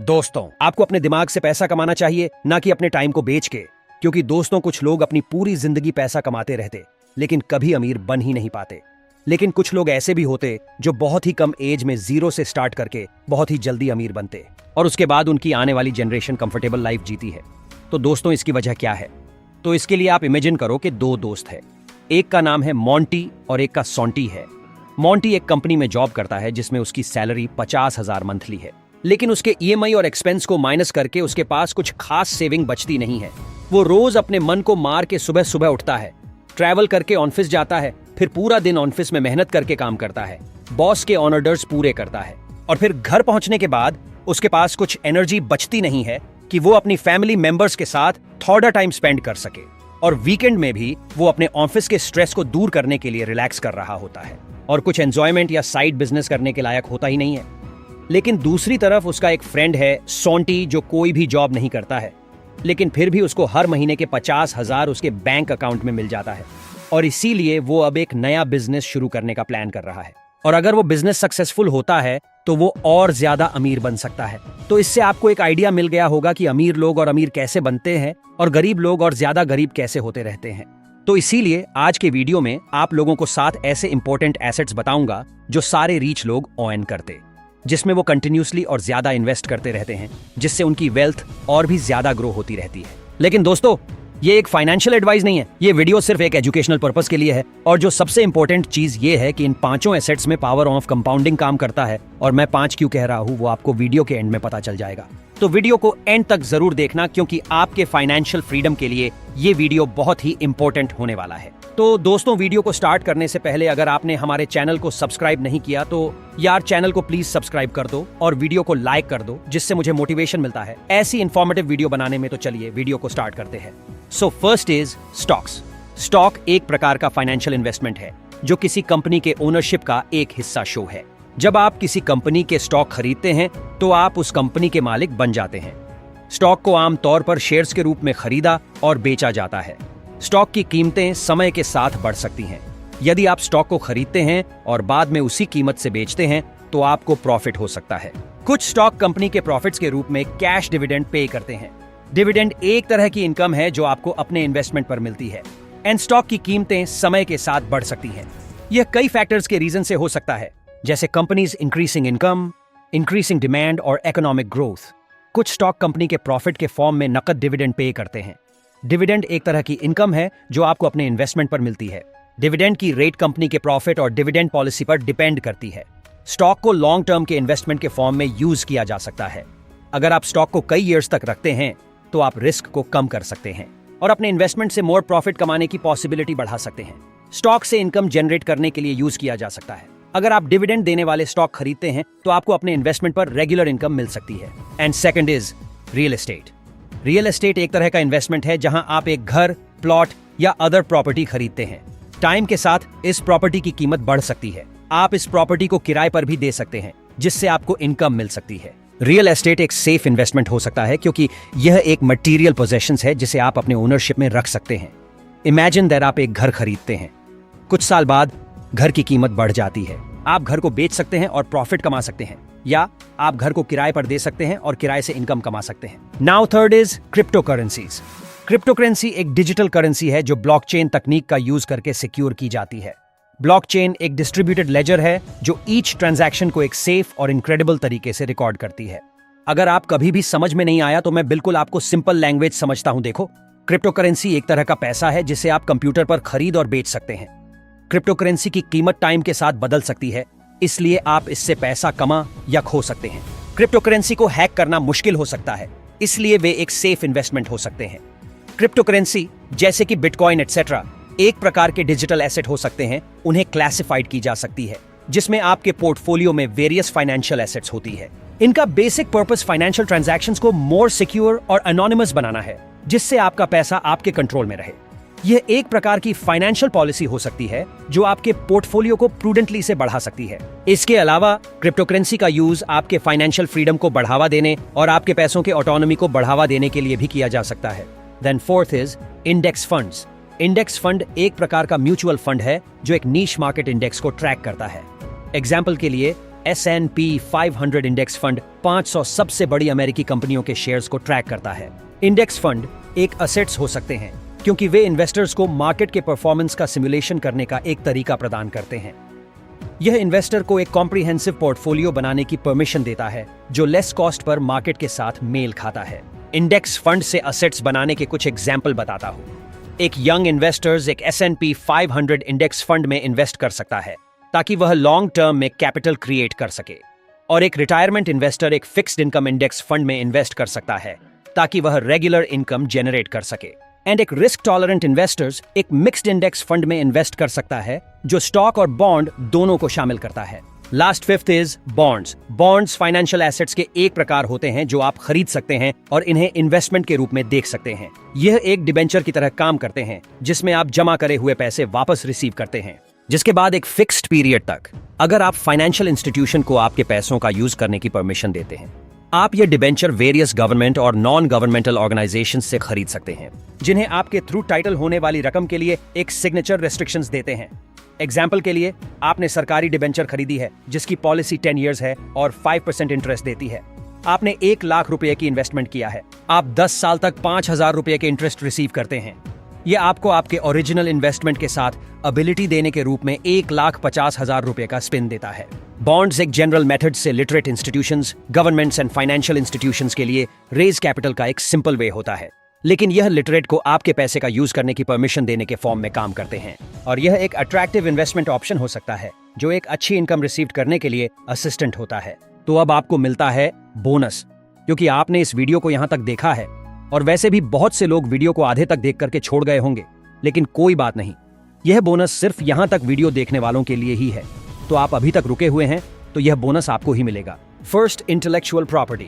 दोस्तों, आपको अपने दिमाग से पैसा कमाना चाहिए, ना कि अपने टाइम को बेच के। क्योंकि दोस्तों, कुछ लोग अपनी पूरी जिंदगी पैसा कमाते रहते लेकिन कभी अमीर बन ही नहीं पाते। लेकिन कुछ लोग ऐसे भी होते जो बहुत ही कम एज में जीरो से स्टार्ट करके बहुत ही जल्दी अमीर बनते और उसके बाद उनकी आने वाली जनरेशन कंफर्टेबल लाइफ जीती है। तो दोस्तों, इसकी वजह क्या है? तो इसके लिए आप इमेजिन करो कि दो दोस्त हैं। एक का नाम है मोंटी और एक का सॉन्टी है। मोंटी एक कंपनी में जॉब करता है जिसमें उसकी सैलरी 50,000 मंथली है, लेकिन उसके ईएमआई और एक्सपेंस को माइनस करके उसके पास कुछ खास सेविंग बचती नहीं है। वो रोज अपने मन को मार के सुबह सुबह उठता है, ट्रैवल करके ऑफिस जाता है, फिर पूरा दिन ऑफिस में मेहनत करके काम करता है, बॉस के ऑर्डर्स पूरे करता है और फिर घर पहुंचने के बाद उसके पास कुछ एनर्जी बचती नहीं है कि वो अपनी फैमिली मेंबर्स के साथ थोड़ा टाइम स्पेंड कर सके। और वीकेंड में भी वो अपने ऑफिस के स्ट्रेस को दूर करने के लिए रिलैक्स कर रहा होता है और कुछ एंजॉयमेंट या साइड बिजनेस करने के लायक होता ही नहीं है। लेकिन दूसरी तरफ उसका एक फ्रेंड है सॉन्टी, जो कोई भी जॉब नहीं करता है, लेकिन फिर भी उसको हर महीने के 50,000 उसके बैंक अकाउंट में मिल जाता है और इसीलिए वो अब एक नया बिजनेस शुरू करने का प्लान कर रहा है। और अगर वो बिजनेस सक्सेसफुल होता है तो वो और ज्यादा अमीर बन सकता है। तो इससे आपको एक आइडिया मिल गया होगा कि अमीर लोग और अमीर कैसे बनते हैं और गरीब लोग और ज्यादा गरीब कैसे होते रहते हैं। तो इसीलिए आज के वीडियो में आप लोगों को 7 ऐसे इंपॉर्टेंट एसेट्स बताऊंगा जो सारे रीच लोग ओन करते, जिसमें वो कंटिन्यूसली और ज्यादा इन्वेस्ट करते रहते हैं, जिससे उनकी वेल्थ और भी ज्यादा ग्रो होती रहती है। लेकिन दोस्तों, ये एक फाइनेंशियल एडवाइस नहीं है, ये वीडियो सिर्फ एक एजुकेशनल पर्पस के लिए है। और जो सबसे इंपॉर्टेंट चीज ये है कि इन 5 एसेट्स में पावर ऑफ कंपाउंडिंग काम करता है और मैं 5 क्यों कह रहा हूँ वो आपको वीडियो के एंड में पता चल जाएगा। तो वीडियो को एंड तक जरूर देखना, क्योंकि आपके फाइनेंशियल फ्रीडम के लिए ये वीडियो बहुत ही इंपॉर्टेंट होने वाला है। तो दोस्तों, वीडियो को स्टार्ट करने से पहले अगर आपने हमारे चैनल को सब्सक्राइब नहीं किया तो यार चैनल को प्लीज सब्सक्राइब कर दो और वीडियो को लाइक कर दो, जिससे मुझे मोटिवेशन मिलता है ऐसी इंफॉर्मेटिव वीडियो बनाने में। तो चलिए वीडियो को स्टार्ट करते हैं। So first is stocks. Stock एक प्रकार का फाइनेंशियल इन्वेस्टमेंट है जो किसी कंपनी के ओनरशिप का एक हिस्सा शो है। जब आप किसी कंपनी के स्टॉक खरीदते हैं तो आप उस कंपनी के मालिक बन जाते हैं। स्टॉक को आमतौर पर शेयर्स के रूप में खरीदा और बेचा जाता है। स्टॉक की कीमतें समय के साथ बढ़ सकती हैं। यदि आप स्टॉक को खरीदते हैं और बाद में उसी कीमत से बेचते हैं तो आपको प्रॉफिट हो सकता है। कुछ स्टॉक कंपनी के प्रॉफिट्स के रूप में कैश डिविडेंड पे करते हैं। डिविडेंड एक तरह की इनकम है जो आपको अपने इन्वेस्टमेंट पर मिलती है। एंड स्टॉक की कीमतें समय के साथ बढ़ सकती हैं। यह कई फैक्टर्स के रीजन से हो सकता है, जैसे companies increasing income, increasing demand और इकोनॉमिक ग्रोथ। कुछ स्टॉक कंपनी के प्रॉफिट के फॉर्म में नकद डिविडेंड पे करते हैं। डिविडेंड एक तरह की इनकम है जो आपको अपने इन्वेस्टमेंट पर मिलती है। डिविडेंड की रेट कंपनी के प्रॉफिट और डिविडेंड पॉलिसी पर डिपेंड करती है। स्टॉक को लॉन्ग टर्म के इन्वेस्टमेंट के फॉर्म में यूज किया जा सकता है। अगर आप स्टॉक को कई ईयर्स तक रखते हैं तो आप रिस्क को कम कर सकते हैं और अपने इन्वेस्टमेंट से मोर प्रॉफिट कमाने की पॉसिबिलिटी बढ़ा सकते हैं। स्टॉक से इनकम जनरेट करने के लिए यूज किया जा सकता है। अगर आप डिविडेंड देने वाले स्टॉक खरीदते हैं तो आपको अपने इन्वेस्टमेंट पर रेगुलर इनकम मिल सकती है। And second is real estate. Real estate एक तरह का इन्वेस्टमेंट है जहां आप एक घर, प्लॉट या अदर प्रॉपर्टी खरीदते हैं। टाइम के साथ इस प्रॉपर्टी की कीमत बढ़ सकती है। आप इस प्रॉपर्टी को किराए पर भी दे सकते हैं, जिससे आपको इनकम मिल सकती है। रियल एस्टेट एक सेफ इन्वेस्टमेंट हो सकता है क्योंकि यह एक मटेरियल पोजेशंस है जिसे आप अपने ओनरशिप में रख सकते हैं। इमेजिन दैट आप एक घर खरीदते हैं, कुछ साल बाद घर की कीमत बढ़ जाती है। आप घर को बेच सकते हैं और प्रॉफिट कमा सकते हैं, या आप घर को किराए पर दे सकते हैं और किराए से इनकम कमा सकते हैं। Now third is crypto currencies. Crypto currency एक डिजिटल करेंसी है जो ब्लॉकचेन तकनीक का यूज करके सिक्योर की जाती है। ब्लॉकचेन एक डिस्ट्रीब्यूटेड लेजर है जो ईच ट्रांजैक्शन को एक सेफ और इनक्रेडिबल तरीके से रिकॉर्ड करती है। अगर आप कभी भी समझ में नहीं आया तो मैं बिल्कुल आपको सिंपल लैंग्वेज समझता हूं। देखो, क्रिप्टो करेंसी एक तरह का पैसा है जिसे आप कंप्यूटर पर खरीद और बेच सकते हैं। क्रिप्टो करेंसी की कीमत टाइम के साथ बदल सकती है, इसलिए आप इससे पैसा कमा या खो सकते हैं। क्रिप्टो करेंसी को हैक करना मुश्किल हो सकता है, इसलिए वे एक सेफ इन्वेस्टमेंट हो सकते हैं। क्रिप्टो करेंसी जैसे कि बिटकॉइन एटसेट्रा एक प्रकार के डिजिटल एसेट हो सकते हैं। उन्हें क्लासिफाइड की जा सकती है, जिसमें आपके पोर्टफोलियो में वेरियस फाइनेंशियल एसेट्स होती है। इनका बेसिक पर्पस फाइनेंशियल ट्रांजैक्शंस को मोर सिक्योर और एनोनिमस बनाना है, जिससे आपका पैसा आपके कंट्रोल में रहे। यह एक प्रकार की फाइनेंशियल पॉलिसी हो सकती है जो आपके पोर्टफोलियो को प्रूडेंटली से बढ़ा सकती है। इसके अलावा क्रिप्टो करेंसी का यूज आपके फाइनेंशियल फ्रीडम को बढ़ावा देने और आपके पैसों के ऑटोनॉमी को बढ़ावा देने के लिए भी किया जा सकता है। Then fourth is index funds. Index fund एक प्रकार का म्यूचुअल फंड है जो एक नीश मार्केट इंडेक्स को ट्रैक करता है। एग्जाम्पल के लिए S&P 500 इंडेक्स फंड 500 सबसे बड़ी अमेरिकी कंपनियों के शेयर्स को ट्रैक करता है। इंडेक्स फंड एक असेट्स हो सकते हैं क्योंकि वे इन्वेस्टर्स को मार्केट के परफॉर्मेंस का सिमुलेशन करने का एक तरीका प्रदान करते हैं। यह इन्वेस्टर को एक कॉम्प्रिहेंसिव पोर्टफोलियो बनाने की परमिशन देता है जो लेस कॉस्ट पर मार्केट के साथ मेल खाता है। इंडेक्स फंड से असेट्स बनाने के कुछ एग्जाम्पल बताता हूं। एक यंग इन्वेस्टर्स एक S&P 500 इंडेक्स फंड में इन्वेस्ट कर सकता है ताकि वह लॉन्ग टर्म में कैपिटल क्रिएट कर सके, और एक रिटायरमेंट इन्वेस्टर एक फिक्स्ड इनकम इंडेक्स फंड में इन्वेस्ट कर सकता है ताकि वह रेगुलर इनकम जनरेट कर सके। एंड एक रिस्क टॉलरेंट इन्वेस्टर्स एक मिक्स्ड इंडेक्स फंड में इन्वेस्ट कर सकता है जो स्टॉक और बॉन्ड दोनों को शामिल करता है। Last fifth is bonds. Bonds financial assets के एक प्रकार होते हैं जो आप खरीद सकते हैं और इन्हें इन्वेस्टमेंट के रूप में देख सकते हैं। यह एक डिबेंचर की तरह काम करते हैं जिसमें आप जमा करे हुए पैसे वापस रिसीव करते हैं, जिसके बाद एक फिक्स्ड पीरियड तक अगर आप फाइनेंशियल इंस्टीट्यूशन को आपके पैसों का यूज करने की परमिशन देते हैं, आप ये डिबेंचर वेरियस गवर्नमेंट और नॉन गवर्नमेंटल ऑर्गेनाइजेशंस से खरीद सकते हैं जिन्हें आपके थ्रू टाइटल होने वाली रकम के लिए एक सिग्नेचर रेस्ट्रिक्शंस देते हैं। एग्जाम्पल के लिए, आपने सरकारी डिबेंचर खरीदी है जिसकी पॉलिसी 10 इयर्स है और 5% इंटरेस्ट देती है। आपने 1 लाख रुपए की इन्वेस्टमेंट किया है। आप 10 साल तक 5,000 रुपए के इंटरेस्ट रिसीव करते हैं। यह आपको आपके ओरिजिनल इन्वेस्टमेंट के साथ एबिलिटी देने के रूप में 1,50,000 रुपए का स्पिन देता है। बॉन्ड्स एक जनरल मेथड से literate institutions, governments and financial institutions के लिए रेज कैपिटल का एक सिंपल वे होता है, लेकिन यह लिटरेट को आपके पैसे का यूज करने की परमिशन देने के फॉर्म में काम करते हैं, और यह एक अट्रैक्टिव इन्वेस्टमेंट ऑप्शन हो सकता है जो एक अच्छी इनकम रिसीव करने के लिए असिस्टेंट होता है। तो अब आपको मिलता है बोनस, क्योंकि आपने इस वीडियो को यहां तक देखा है, और वैसे भी बहुत से लोग वीडियो को आधे तक देख करके छोड़ गए होंगे, लेकिन कोई बात नहीं, यह बोनस सिर्फ यहां तक वीडियो देखने वालों के लिए ही है। तो आप अभी तक रुके हुए हैं तो यह बोनस आपको ही मिलेगा। First, intellectual property.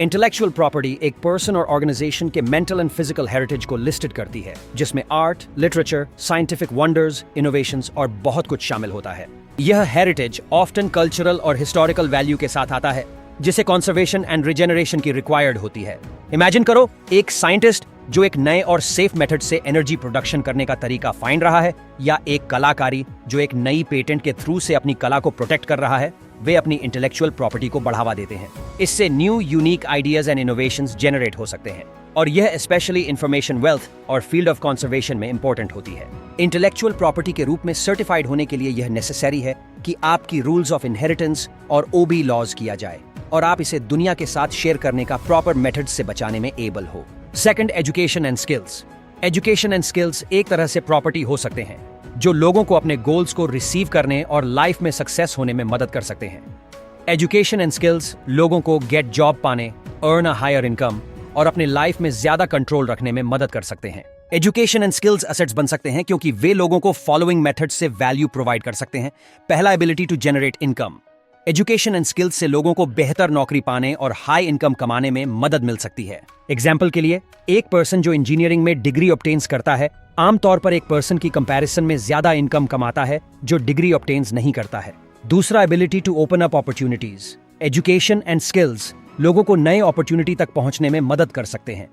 Intellectual property एक पर्सन और ऑर्गेनाइजेशन के मेंटल एंड फिजिकल हेरिटेज को लिस्टेड करती है, जिसमें art, literature, scientific wonders, innovations और बहुत कुछ शामिल होता है। यह हेरिटेज ऑफ्टन कल्चरल और हिस्टोरिकल वैल्यू के साथ आता है, जिसे कंजर्वेशन एंड रिजेनरेशन की रिक्वायर्ड होती है। इमेजिन करो एक साइंटिस्ट जो एक नए और सेफ मेथड से एनर्जी प्रोडक्शन करने का तरीका फाइंड रहा है, या एक कलाकारी जो एक नई पेटेंट के थ्रू से अपनी कला को प्रोटेक्ट कर रहा है। वे अपनी इंटेलेक्चुअल प्रॉपर्टी को बढ़ावा देते हैं। इससे new unique ideas and innovations generate हो सकते हैं, और यह स्पेशली इंफॉर्मेशन वेल्थ और फील्ड ऑफ कंजर्वेशन में इंपॉर्टेंट होती है। इंटेलेक्चुअल प्रॉपर्टी के रूप में सर्टिफाइड होने के लिए यह नेसेसरी है कि आपकी रूल्स ऑफ इनहेरिटेंस और ओबी लॉज किया जाए, और आप इसे दुनिया के साथ शेयर करने का प्रॉपर मेथड से बचाने में एबल हो। Second, education and skills. Education and skills एक तरह से प्रॉपर्टी हो सकते हैं जो लोगों को अपने गोल्स को रिसीव करने और लाइफ में सक्सेस होने में मदद कर सकते हैं। एजुकेशन एंड स्किल्स लोगों को गेट जॉब पाने, अर्न अ हायर इनकम और अपने लाइफ में ज्यादा कंट्रोल रखने में मदद कर सकते हैं। एजुकेशन एंड स्किल्स असेट्स बन सकते हैं क्योंकि वे लोगों को फॉलोइंग मेथड से वैल्यू प्रोवाइड कर सकते हैं। पहला, ability to generate income. Education and skills से लोगों को बेहतर नौकरी पाने और हाई इनकम कमाने में मदद मिल सकती है। एग्जाम्पल के लिए, एक पर्सन जो इंजीनियरिंग में डिग्री ऑब्टेन्स करता है आमतौर पर एक पर्सन की कंपैरिजन में ज्यादा इनकम कमाता है जो डिग्री ऑब्टेन्स नहीं करता है। दूसरा, ability to open up opportunities. Education and skills लोगों को नए अपॉर्चुनिटी तक पहुंचने में मदद कर सकते हैं।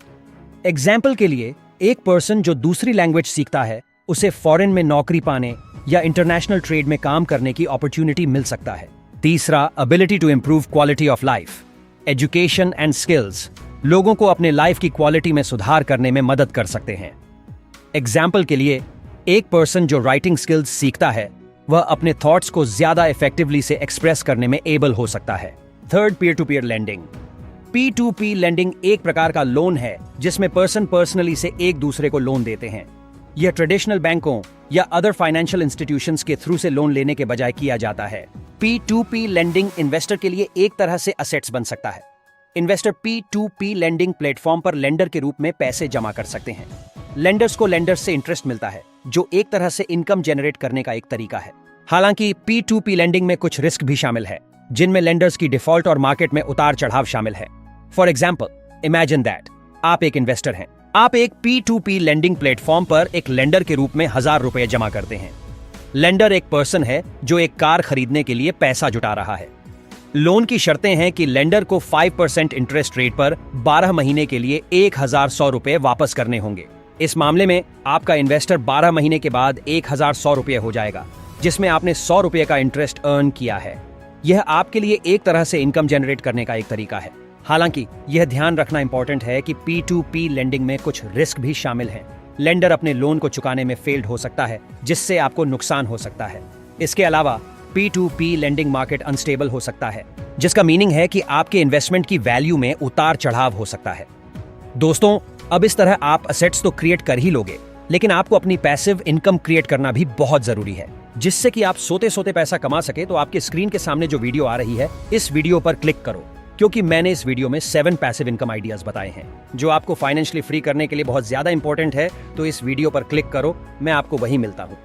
एग्जाम्पल के लिए, एक पर्सन जो दूसरी लैंग्वेज सीखता है उसे फॉरेन में नौकरी पाने या इंटरनेशनल ट्रेड में काम करने की अपॉर्चुनिटी मिल सकता है। तीसरा, ability to improve quality of life. Education and skills लोगों को अपने लाइफ की क्वालिटी में सुधार करने में मदद कर सकते हैं। एग्जाम्पल के लिए, एक पर्सन जो राइटिंग स्किल्स सीखता है वह अपने थॉट्स को ज्यादा इफेक्टिवली से एक्सप्रेस करने में एबल हो सकता है। Third, peer to peer lending. P2P lending एक प्रकार का लोन है जिसमें पर्सन पर्सनली से एक दूसरे को लोन देते हैं। यह ट्रेडिशनल बैंकों या अदर फाइनेंशियल इंस्टीट्यूशंस के थ्रू से लोन लेने के बजाय किया जाता है। P2P लेंडिंग इन्वेस्टर के लिए एक तरह से असेट्स बन सकता है। इन्वेस्टर P2P लेंडिंग प्लेटफॉर्म पर लेंडर के रूप में पैसे जमा कर सकते हैं। लेंडर्स को लेंडर्स से इंटरेस्ट मिलता है जो एक तरह से इनकम जनरेट करने का एक तरीका है। हालांकि P2P लेंडिंग में कुछ रिस्क भी शामिल है, जिनमें लेंडर्स की डिफॉल्ट और मार्केट में उतार चढ़ाव शामिल है। फॉर एग्जाम्पल, इमेजिन दैट आप एक इन्वेस्टर हैं। आप एक P2P लेंडिंग प्लेटफॉर्म पर एक लेंडर के रूप में 1,000 रुपए जमा करते हैं। लेंडर एक पर्सन है जो एक कार खरीदने के लिए पैसा जुटा रहा है। लोन की शर्तें हैं कि लेंडर को 5% इंटरेस्ट रेट पर 12 महीने के लिए 1,100 रुपए वापस करने होंगे। इस मामले में आपका इन्वेस्टर 12 महीने के बाद 1,100 रुपए हो जाएगा, जिसमें आपने 100 रुपए का इंटरेस्ट अर्न किया है। यह आपके लिए एक तरह से इनकम जनरेट करने का एक तरीका है। हालांकि यह ध्यान रखना इंपॉर्टेंट है कि P2P लेंडिंग में कुछ रिस्क भी शामिल हैं। लेंडर अपने लोन को चुकाने में फेल्ड हो सकता है, जिससे आपको नुकसान हो सकता है। इसके अलावा P2P लेंडिंग मार्केट अनस्टेबल हो सकता है, जिसका मीनिंग है कि आपके इन्वेस्टमेंट की वैल्यू में उतार चढ़ाव हो सकता है। दोस्तों, अब इस तरह आप असेट्स तो क्रिएट कर ही लोगे, लेकिन आपको अपनी पैसिव इनकम क्रिएट करना भी बहुत जरूरी है, जिससे कि आप सोते सोते पैसा कमा सके। तो आपके स्क्रीन के सामने जो वीडियो आ रही है, इस वीडियो पर क्लिक करो, क्योंकि मैंने इस वीडियो में 7 पैसिव इनकम आइडियाज बताए हैं, जो आपको फाइनेंशियली फ्री करने के लिए बहुत ज्यादा इंपॉर्टेंट है। तो इस वीडियो पर क्लिक करो, मैं आपको वहीं मिलता हूं।